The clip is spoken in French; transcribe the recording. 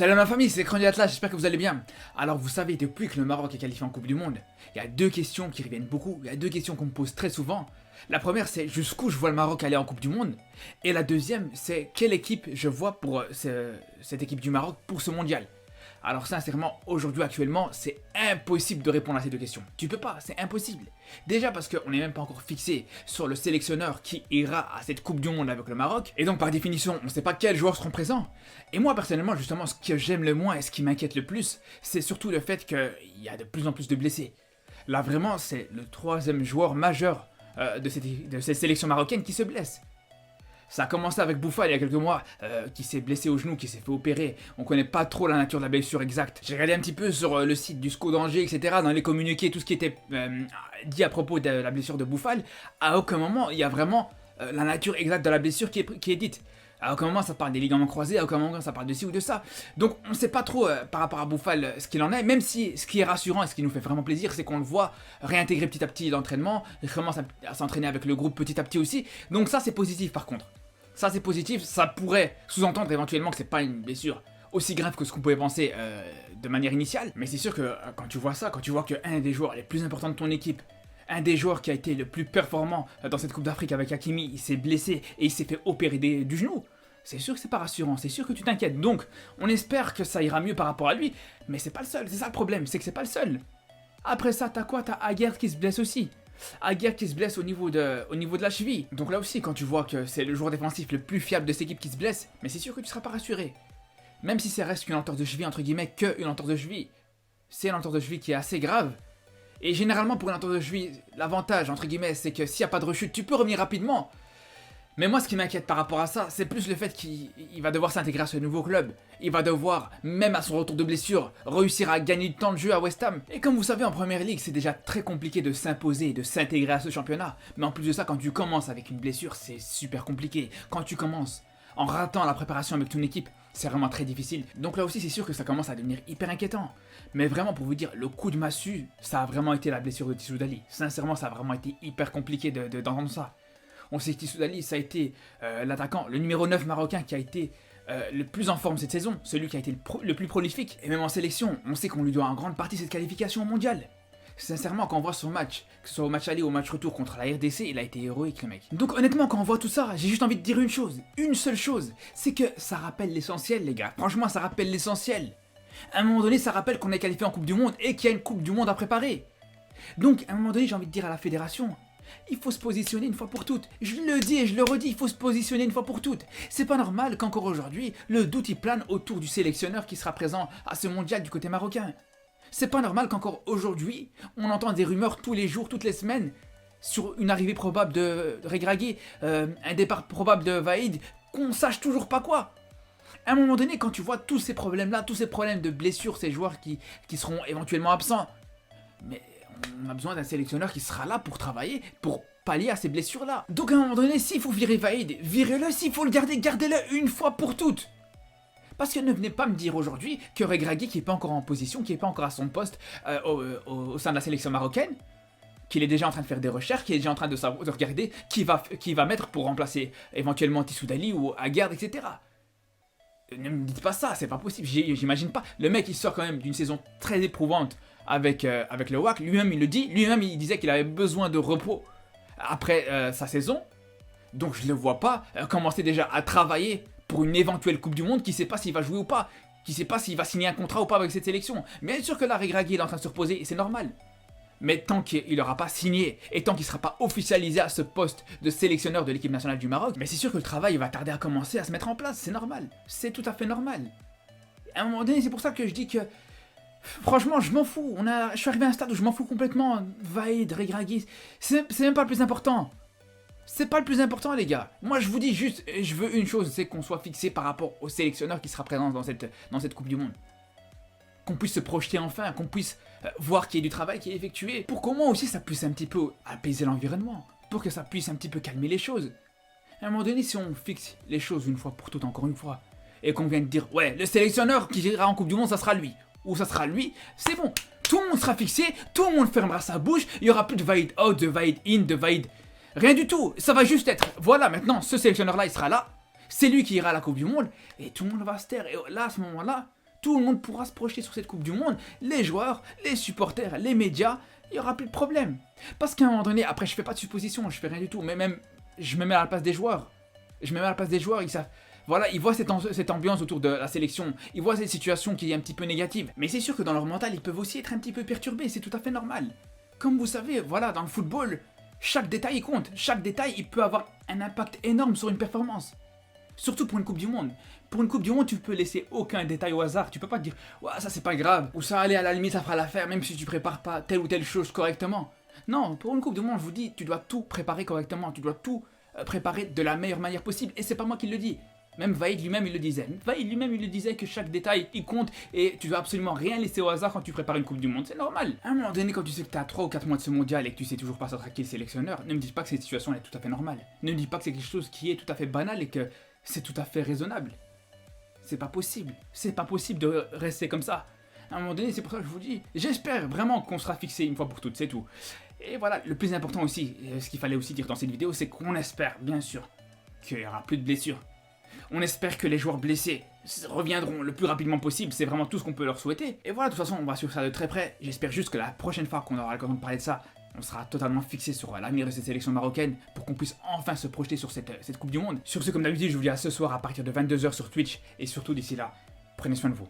Salut ma famille, c'est Crony Atlas, j'espère que vous allez bien. Alors vous savez, depuis que le Maroc est qualifié en Coupe du Monde, il y a deux questions qui reviennent beaucoup, il y a deux questions qu'on me pose très souvent. La première c'est jusqu'où je vois le Maroc aller en Coupe du Monde, et la deuxième c'est quelle équipe je vois pour cette équipe du Maroc pour ce mondial. Alors sincèrement, aujourd'hui, actuellement, c'est impossible de répondre à ces deux questions. Tu peux pas, c'est impossible. Déjà parce qu'on n'est même pas encore fixé sur le sélectionneur qui ira à cette Coupe du Monde avec le Maroc. Et donc par définition, on ne sait pas quels joueurs seront présents. Et moi personnellement, justement, ce que j'aime le moins et ce qui m'inquiète le plus, c'est surtout le fait qu'il y a de plus en plus de blessés. Là vraiment, c'est le troisième joueur majeur de cette sélection marocaine qui se blesse. Ça a commencé avec Bouffal il y a quelques mois, qui s'est blessé au genou, qui s'est fait opérer. On connaît pas trop la nature de la blessure exacte. J'ai regardé un petit peu sur le site du SCO d'Angers, etc., dans les communiqués, tout ce qui était dit à propos de la blessure de Bouffal. À aucun moment, il y a vraiment la nature exacte de la blessure qui est dite. À aucun moment, ça parle des ligaments croisés, à aucun moment, ça parle de ci ou de ça. Donc, on sait pas trop par rapport à Bouffal ce qu'il en est, même si ce qui est rassurant et ce qui nous fait vraiment plaisir, c'est qu'on le voit réintégrer petit à petit l'entraînement, il commence à s'entraîner avec le groupe petit à petit aussi. Donc ça, c'est positif par contre. Ça c'est positif, ça pourrait sous-entendre éventuellement que c'est pas une blessure aussi grave que ce qu'on pouvait penser de manière initiale. Mais c'est sûr que quand tu vois ça, quand tu vois qu'un des joueurs les plus importants de ton équipe, un des joueurs qui a été le plus performant dans cette Coupe d'Afrique avec Hakimi, il s'est blessé et il s'est fait opérer du genou, c'est sûr que c'est pas rassurant, c'est sûr que tu t'inquiètes. Donc on espère que ça ira mieux par rapport à lui, mais c'est pas le seul, c'est ça le problème, c'est que c'est pas le seul. Après ça, t'as quoi? T'as Aguerd qui se blesse aussi. Aguerd qui se blesse au niveau de la cheville. Donc là aussi, quand tu vois que c'est le joueur défensif le plus fiable de cette équipe qui se blesse, mais c'est sûr que tu seras pas rassuré. Même si ça reste qu'une entorse de cheville, entre guillemets, qu'une entorse de cheville. C'est une entorse de cheville qui est assez grave. Et généralement, pour une entorse de cheville, l'avantage, entre guillemets, c'est que s'il n'y a pas de rechute, tu peux revenir rapidement. Mais moi, ce qui m'inquiète par rapport à ça, c'est plus le fait qu'il va devoir s'intégrer à ce nouveau club. Il va devoir, même à son retour de blessure, réussir à gagner du temps de jeu à West Ham. Et comme vous savez, en Première Ligue, c'est déjà très compliqué de s'imposer et de s'intégrer à ce championnat. Mais en plus de ça, quand tu commences avec une blessure, c'est super compliqué. Quand tu commences en ratant la préparation avec ton équipe, c'est vraiment très difficile. Donc là aussi, c'est sûr que ça commence à devenir hyper inquiétant. Mais vraiment, pour vous dire, le coup de massue, ça a vraiment été la blessure de Tissou Dali. Sincèrement, ça a vraiment été hyper compliqué d'entendre ça. On sait que Tissou Dali, ça a été l'attaquant, le numéro 9 marocain qui a été le plus en forme cette saison, celui qui a été le plus prolifique. Et même en sélection, on sait qu'on lui doit en grande partie cette qualification mondiale. Sincèrement, quand on voit son match, que ce soit au match aller ou au match retour contre la RDC, il a été héroïque le mec. Donc honnêtement, quand on voit tout ça, j'ai juste envie de dire une seule chose, c'est que ça rappelle l'essentiel les gars. Franchement, ça rappelle l'essentiel. À un moment donné, ça rappelle qu'on est qualifié en Coupe du Monde et qu'il y a une Coupe du Monde à préparer. Donc à un moment donné, j'ai envie de dire à la fédération, il faut se positionner une fois pour toutes. Je le dis et je le redis, il faut se positionner une fois pour toutes. C'est pas normal qu'encore aujourd'hui, le doute y plane autour du sélectionneur qui sera présent à ce mondial du côté marocain. C'est pas normal qu'encore aujourd'hui, on entend des rumeurs tous les jours, toutes les semaines, sur une arrivée probable de Regragui, un départ probable de Vaïd, qu'on sache toujours pas quoi. À un moment donné, quand tu vois tous ces problèmes-là, tous ces problèmes de blessures, ces joueurs qui seront éventuellement absents, mais on a besoin d'un sélectionneur qui sera là pour travailler, pour pallier à ces blessures-là. Donc à un moment donné, s'il faut virer Vaïd, virez-le, s'il faut le garder, gardez-le une fois pour toutes. Parce que ne venez pas me dire aujourd'hui que Regragui, qui n'est pas encore en position, qui n'est pas encore à son poste au sein de la sélection marocaine, qu'il est déjà en train de faire des recherches, qu'il est déjà en train de regarder qui va mettre pour remplacer éventuellement Tissou Dali ou Aguerd, etc. Ne me dites pas ça, c'est pas possible, j'imagine pas. Le mec il sort quand même d'une saison très éprouvante avec le WAC, lui-même il le dit, lui-même il disait qu'il avait besoin de repos après sa saison. Donc je le vois pas commencer déjà à travailler pour une éventuelle Coupe du Monde, qui sait pas s'il va jouer ou pas, qui sait pas s'il va signer un contrat ou pas avec cette sélection. Bien sûr que là Regragui est en train de se reposer et c'est normal. Mais tant qu'il n'aura pas signé et tant qu'il ne sera pas officialisé à ce poste de sélectionneur de l'équipe nationale du Maroc, mais c'est sûr que le travail va tarder à commencer à se mettre en place, c'est normal. C'est tout à fait normal. À un moment donné, c'est pour ça que je dis que franchement, je m'en fous. Je suis arrivé à un stade où je m'en fous complètement. Vaïd, Regragui, c'est même pas le plus important. C'est pas le plus important les gars. Moi je vous dis juste, je veux une chose, c'est qu'on soit fixé par rapport au sélectionneur qui sera présent dans cette Coupe du Monde. Qu'on puisse se projeter enfin, qu'on puisse voir qu'il y ait du travail qui est effectué, pour qu'au moins aussi ça puisse un petit peu apaiser l'environnement, pour que ça puisse un petit peu calmer les choses. À un moment donné, si on fixe les choses une fois pour toutes, encore une fois, et qu'on vient de dire, ouais, le sélectionneur qui ira en Coupe du Monde, ça sera lui, ou ça sera lui, c'est bon, tout le monde sera fixé, tout le monde fermera sa bouche, il n'y aura plus de Vaïd out, de Vaïd in, de Vaïd... Rien du tout, ça va juste être, voilà, maintenant, ce sélectionneur-là, il sera là, c'est lui qui ira à la Coupe du Monde, et tout le monde va se taire, et là, à ce moment-là, Tout le monde pourra se projeter sur cette Coupe du Monde, les joueurs, les supporters, les médias, il n'y aura plus de problème. Parce qu'à un moment donné, après je fais pas de supposition, je fais rien du tout, mais même je me mets à la place des joueurs. Je me mets à la place des joueurs, ils savent. Voilà, ils voient cette ambiance autour de la sélection, ils voient cette situation qui est un petit peu négative. Mais c'est sûr que dans leur mental, ils peuvent aussi être un petit peu perturbés, c'est tout à fait normal. Comme vous savez, voilà, dans le football, chaque détail il compte, chaque détail il peut avoir un impact énorme sur une performance. Surtout pour une Coupe du Monde. Pour une Coupe du Monde, tu peux laisser aucun détail au hasard. Tu peux pas te dire, ouais, ça c'est pas grave, ou ça allait à la limite, ça fera l'affaire, même si tu prépares pas telle ou telle chose correctement. Non, pour une Coupe du Monde, je vous dis, tu dois tout préparer correctement, tu dois tout préparer de la meilleure manière possible. Et c'est pas moi qui le dis. Même Vaïd lui-même il le disait. Vaïd lui-même il le disait que chaque détail il compte et tu dois absolument rien laisser au hasard quand tu prépares une Coupe du Monde. C'est normal. À un moment donné, quand tu sais que tu as 3 ou 4 mois de ce mondial et que tu sais toujours pas s'attraquer le sélectionneur, ne me dis pas que cette situation est tout à fait normale. Ne me dis pas que c'est quelque chose qui est tout à fait banal et que c'est tout à fait raisonnable. C'est pas possible. C'est pas possible de rester comme ça. À un moment donné, c'est pour ça que je vous dis, j'espère vraiment qu'on sera fixé une fois pour toutes, c'est tout. Et voilà, le plus important aussi, ce qu'il fallait aussi dire dans cette vidéo, c'est qu'on espère, bien sûr, qu'il n'y aura plus de blessures. On espère que les joueurs blessés reviendront le plus rapidement possible, c'est vraiment tout ce qu'on peut leur souhaiter. Et voilà, de toute façon, on va suivre ça de très près. J'espère juste que la prochaine fois qu'on aura l'occasion de parler de ça, on sera totalement fixé sur l'avenir de cette sélection marocaine pour qu'on puisse enfin se projeter sur cette Coupe du Monde. Sur ce, comme d'habitude, je vous dis à ce soir à partir de 22 h sur Twitch et surtout d'ici là, prenez soin de vous.